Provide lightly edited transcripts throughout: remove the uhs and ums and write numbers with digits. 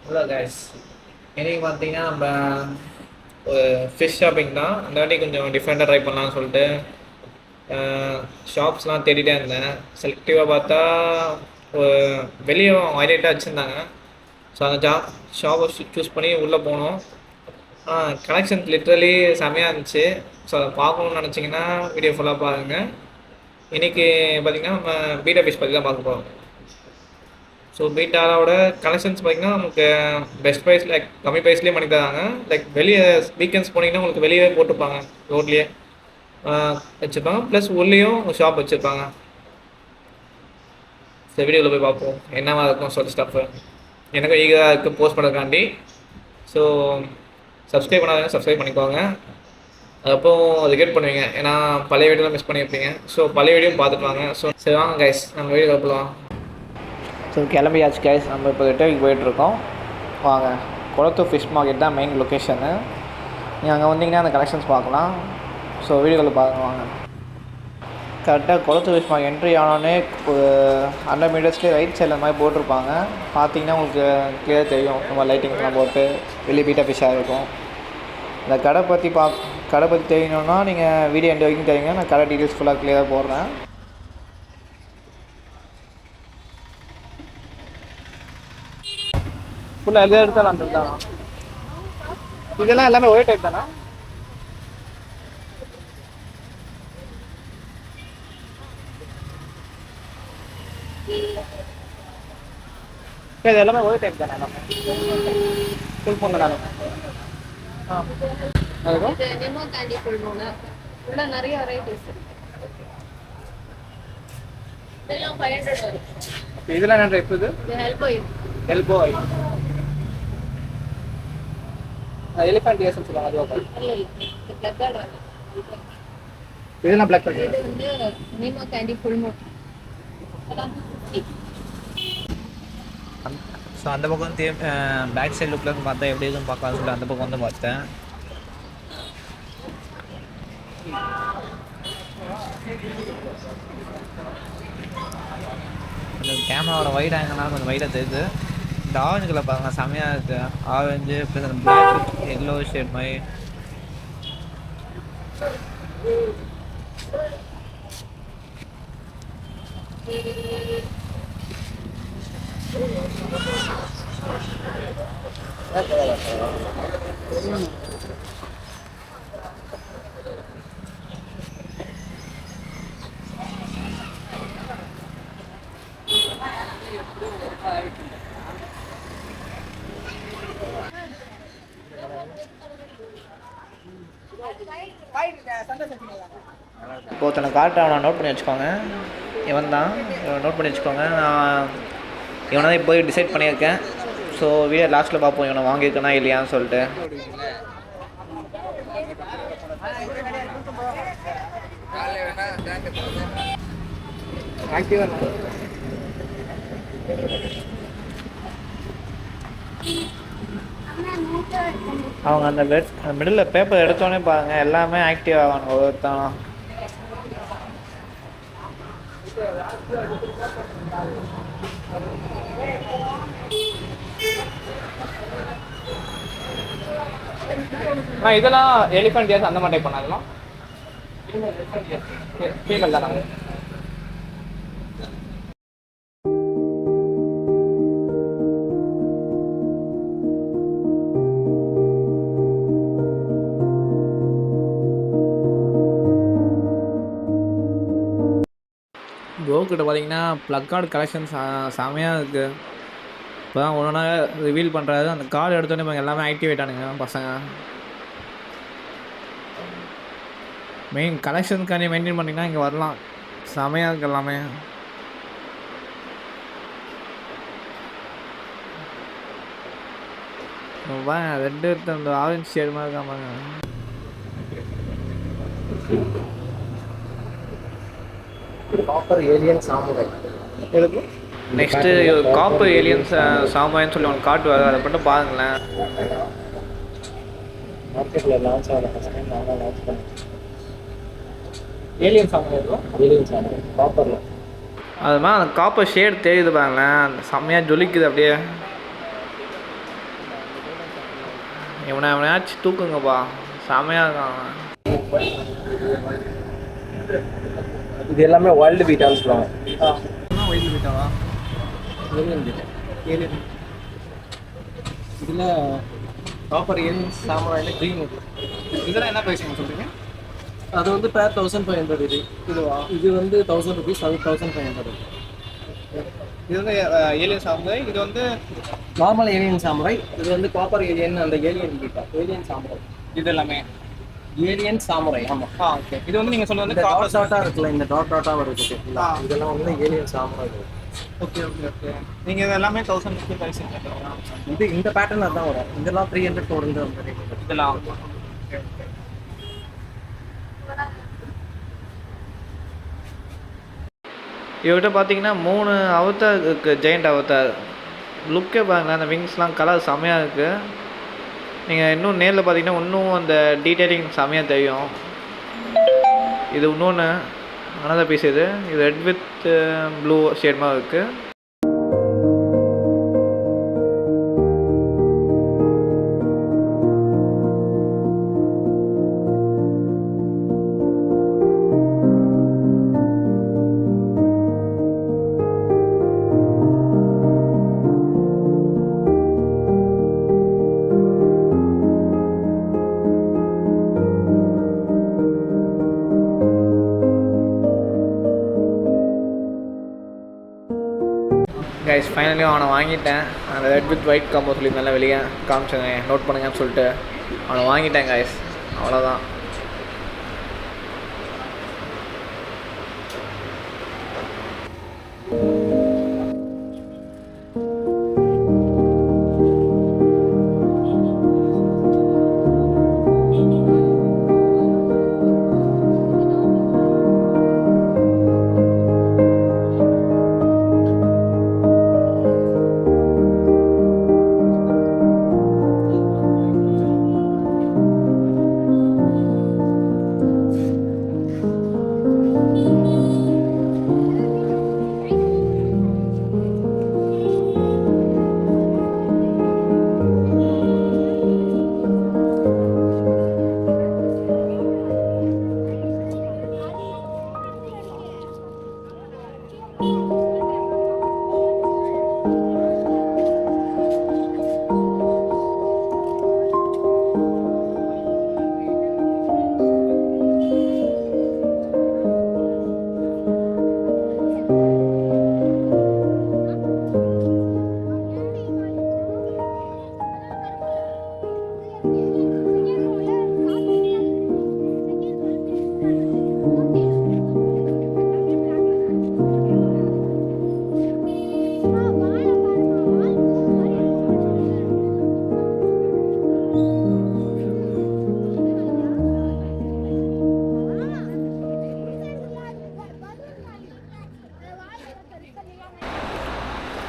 Hello guys, இன்னைக்கு பார்த்தீங்கன்னா நம்ம ஒரு ஃபிஷ் ஷாப்பிங் தான். இந்த வாட்டி கொஞ்சம் டிஃப்ரெண்ட்டாக ட்ரை பண்ணலாம்னு சொல்லிட்டு ஷாப்ஸ்லாம் தேடிட்டே இருந்தேன். செலக்டிவாக பார்த்தா ஒரு வெளியே ஹைலைட்டாக வச்சுருந்தாங்க. ஸோ அந்த ஷாப்பை சூஸ் பண்ணி உள்ளே போனோம். கலெக்ஷன் லிட்ரலி செம்மையாக இருந்துச்சு. ஸோ அதை பார்க்கணுன்னு நினச்சிங்கன்னா வீடியோ ஃபுல்லாக பாருங்கள். இன்றைக்கி பார்த்திங்கன்னா நம்ம பீட்டா ஃபிஷ் பற்றி தான் பார்க்க போகிறோம். ஸோ பீட்டாவோட கலெக்ஷன்ஸ் பார்த்திங்கன்னா நமக்கு பெஸ்ட் ப்ரைஸ் லைக் கம்மி ப்ரைஸ்லேயே பண்ணி தராங்க. லைக் வெளியே வீக்கெண்ட்ஸ் போனீங்கன்னா உங்களுக்கு வெளியே போட்டுப்பாங்க, ரோட்லேயே வச்சுருப்பாங்க. ப்ளஸ் உள்ளேயும் ஷாப் வச்சுருப்பாங்க. சரி, வீடியோவில் போய் பார்ப்போம் என்னவா இருக்கும் சொல்லி ஸ்டஃப்பு. எனக்கும் ஈகராக இருக்குது போஸ்ட் பண்ணுறதுக்காண்டி. ஸோ சப்ஸ்கிரைப் பண்ணாதவங்க சப்ஸ்கிரைப் பண்ணிக்கோங்க. அப்போ அது கேட் பண்ணுவீங்க, ஏன்னா பழைய வீடியோலாம் மிஸ் பண்ணியிருப்பீங்க. ஸோ பழைய வீடியோ பார்த்துட்டு வாங்க. ஸோ சரி வாங்க கைஸ், நம்ம வீடியோ போகலாம். ஸோ கிளம்பியாச்சு கைஸ், நம்ம இப்போ ரிட்டர்னுக்கு போயிட்டுருக்கோம். வாங்க, குளத்தூர் ஃபிஷ் மார்க்கெட் தான் மெயின் லொக்கேஷனு. நீங்கள் அங்கே வந்தீங்கன்னா அந்த கலெக்ஷன்ஸ் பார்க்கலாம். ஸோ வீடியோவில் பார்க்க வாங்க. கரெக்டாக குளத்தூர் ஃபிஷ் மார்க்கெட் என்ட்ரி ஆனோடனே ஒரு 100 மீட்டர்ஸ்லேயே ரைட் சைடில் மாதிரி போட்டிருப்பாங்க. பார்த்தீங்கன்னா உங்களுக்கு கிளியர் தெரியும். நம்ம லைட்டிங்ஸ்லாம் போட்டு வெளியே பீட்டா ஃபிஷ்ஷாக இருக்கும். இந்த கடை பற்றி தெரியணுன்னா நீங்கள் வீடியோ எண்ட் வரைக்கும் தெரியுங்க. நான் கடை டீட்டெயில்ஸ் ஃபுல்லாக கிளியராக போடுறேன். ஃபுல்லாக எல்லாம் எடுத்தாலும் தானா? இதெல்லாம் எல்லாமே ஒரே டைப் தானா? இது எல்லாமே ஒரே டைப் தானே? எல்லாமே ஃபுல் மூணு தானே? இது நெமோ கேண்டி ஃபுல் மூணு. உள்ள நிறைய வெரைட்டிஸ் இருக்கு. இதெல்லாம் 500 வரும். இதெல்லாம் என்ன டைப்? இது எல்போ ஆயில். எலிஃபண்ட் ஏசன் சொல்லுவாங்க, அதுவா? இல்ல இது பிளாக் கார்டு. இதெல்லாம் பிளாக் கார்டு. இது வந்து நெமோ கேண்டி ஃபுல் மூணு. ஸோ அந்த பக்கம் வந்து பேக் சைடு லுக்கில் வந்து பார்த்தா எப்படி இருக்குன்னு பார்க்கலாம்னு சொல்லிட்டு அந்த பக்கம் வந்து பார்த்தேன். அந்த கேமராவோட வைட் ஆங்கிள்னால கொஞ்சம் வைடாக தெரியுது. இந்த ஆரஞ்சு கலர் பாருங்கள், செம்மையாக இருக்குது. ஆரஞ்சு ப்ளஸ் அந்த பிளாக் எல்லோ ஷேட் மாதிரி. இப்போ ஒருத்தனை காட்ட நான் நோட் பண்ணி வச்சுக்கோங்க. இவன் தான், நோட் பண்ணி வச்சுக்கோங்க. நான் இவனை தான் இப்போ டிசைட் பண்ணியிருக்கேன். ஸோ வீடியோ லாஸ்ட்டில் பார்ப்போம் இவனை வாங்கியிருக்கேனா இல்லையான்னு சொல்லிட்டு. அவங்க அந்த மிடில் பேப்பர் எடுத்தோடனே பாருங்கள், எல்லாமே ஆக்டிவ் ஆகணும் ஒருத்தான். இதெல்லாம் எலிஃபண்ட் இயர்ஸ் அந்த மாதிரி டைப் பண்ணாதெல்லாம் ஃபீமேல் தான். நாங்கள் ப்ரோக்கிட்ட பார்த்தீங்கன்னா ப்ளக் கார்டு கலெக்ஷன் செமையாக இருக்குது. இப்போ தான் ஒன்றா ரிவீல் பண்ணுறாரு. அந்த கார்டு எடுத்தோன்னே இப்போ எல்லாமே ஆக்டிவேட் ஆனுங்க பசங்க. மெயின் கலெக்ஷனுக்காண்டி மெயின்டைன் பண்ணிங்கன்னா இங்கே வரலாம். செமையாக இருக்குது எல்லாமே. ரெண்டு எடுத்து அந்த ஆரஞ்சு ஷேட் மாதிரி இருக்காமாங்க. Copper alien samurai. Next copper aliens சாமாயின்னு சொல்லி ஒன்று காட்டுவார், அதை மட்டும் பாருங்களேன். மார்க்கெட்டில் லான்ச் ஆகல, ஃபஸ்ட் டைம் நான் தான் லான்ச் பண்ணேன். ஏலியன் சாமான் ஏலியன் சாமுரை காப்பரில். அது மாதிரி அந்த காப்பர் ஷேட் தெரியுது பாருங்களேன், அந்த செம்மையாக ஜொலிக்குது அப்படியே. எவனையாச்சும் தூக்குங்கப்பா, செமையாக இருக்காங்க. இது எல்லாமே வைல்டு பீட்டான்னு சொல்லுவாங்க. ஒயிட் பீட்டாவா? Alien beta. ஏலியன் இதில் காப்பர் ஏலியன் சாமராயில் க்ரீன் இருக்குது. இதெல்லாம் என்ன ப்ரைஸிங் சொல்கிறீங்க? அது வந்து பேர் 1500 இது. இதுவா? இது வந்து 1000 ருபீஸ், அது 1500. இது வந்து ஏலியன் சாமுராய், இது வந்து நார்மல் ஏலியன் சாமுராய், இது வந்து காப்பர் ஏலியன், அந்த ஏலியன் பீட்டா, ஏலியன் சாமுராய். இது எல்லாமே ஏலியன் சாமுராய். ஆமாம். ஓகே. இது வந்து நீங்கள் சொல்ல வந்து இந்த டாட் டாட்டாக இருக்குல்ல, இந்த டாட் டாட்டாக வருது, இதெல்லாம் வந்து ஏலியன் சாமுராய். ஓகே. நீங்கள் இது எல்லாமே 1000 ருபீஸ் ப்ரைஸிங் பண்ணுறீங்களா? இது இந்த பேட்டர்ன் தான் வரும். இதெல்லாம் 300 400 அந்த ரேட். இதெல்லாம் இவர்கிட்ட பார்த்தீங்கன்னா 3 அவதார் இருக்குது. ஜெயண்ட் அவதார் லுக்கே பாருங்களேன், அந்த விங்ஸ்லாம் கலர் செம்மையாக இருக்குது. நீங்கள் இன்னும் நேரில் பார்த்தீங்கன்னா இன்னும் அந்த டீட்டெயிலிங் செம்மையாக தெரியும். இது இன்னொன்று அனதர் பீஸ். இது ரெட் வித் ப்ளூ ஷேட் மாதிரி இருக்குது. கைஸ் ஃபைனலியும் அவனை வாங்கிட்டேன். அந்த ரெட் வித் ஒயிட் காம்போ சொல்லி நல்லா வெளியே காமிச்சேங்க, நோட் பண்ணுங்கன்னு சொல்லிட்டு அவனை வாங்கிட்டேன் கைஸ். அவ்வளோதான்.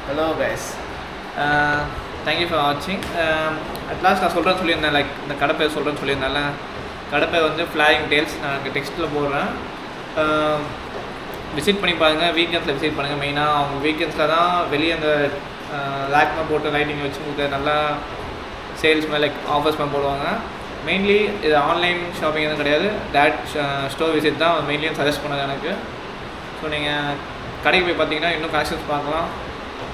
ஹலோ கைஸ், தேங்க்யூ ஃபார் வாட்சிங். அட்லாஸ்ட் நான் சொல்கிறேன்னு சொல்லியிருந்தேன், லைக் இந்த கடை பேர் சொல்கிறேன்னு சொல்லியிருந்தேன்ல. கடை பேர் வந்து ஃப்ளையிங் டேல்ஸ். நான் எனக்கு டெக்ஸ்ட்டில் போடுறேன், விசிட் பண்ணி பாருங்கள். வீக்கெண்ட்ஸில் விசிட் பண்ணுங்கள். மெயினாக அவங்க வீக்கெண்ட்ஸில் தான் வெளியே அந்த லேக்மாக போட்டு லைட்டிங் வச்சு உங்களுக்கு நல்லா சேல்ஸ் மாதிரி லைக் ஆஃபர்ஸ் மாதிரி போடுவாங்க. மெயின்லி இது ஆன்லைன் ஷாப்பிங் எதுவும் கிடையாது, டேரக்ட் ஸ்டோர் விசிட் தான் மெயின்லியும் சஜஸ்ட் பண்ணது எனக்கு. ஸோ நீங்கள் கடைக்கு போய் பார்த்தீங்கன்னா இன்னும் கலெக்ஷன்ஸ் பார்க்கலாம்.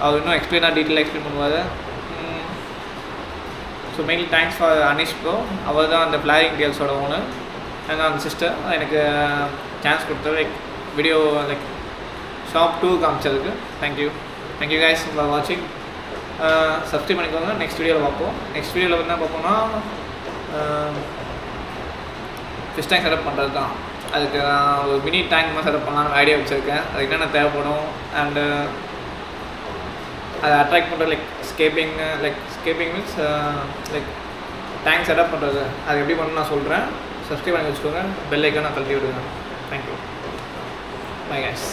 அவர் இன்னும் டீட்டெயிலாக எக்ஸ்பிளைன் பண்ணுவார். So mainly thanks for Anish bro. அவர் தான் அந்த ஃப்ளையிங் டேல்ஸோட ஓனர் அண்ட் அந்த சிஸ்டர். எனக்கு சான்ஸ் கொடுத்தது லைக் வீடியோ லைக் ஷாப் 2 காமிச்சதுக்கு தேங்க்யூ கைஸ் ஃபார் வாட்சிங். சப்ஸ்கிரைப் பண்ணிக்கோங்க. நெக்ஸ்ட் வீடியோவில் பார்ப்போம். நெக்ஸ்ட் வீடியோவில் என்ன பார்ப்போம்னா ஃபிஷ் டேங்க் செட்டப் பண்ணுறது தான். அதுக்கு நான் ஒரு மினி டேங்க் மாதிரி செட்டப் பண்ணலான்னு ஐடியா வச்சுருக்கேன். அது என்னென்ன தேவைப்படும் அண்டு அதை அட்ராக்ட் பண்ணுறது scraping means like tank setup பண்ணுறது அது எப்படி பண்ணணும்னு நான் சொல்கிறேன். சப்ஸ்கிரைப் பண்ணி வச்சுக்கோங்க. பெல் ஐக்கானை கழட்டி விடுங்க. தேங்க்யூ. Bye guys.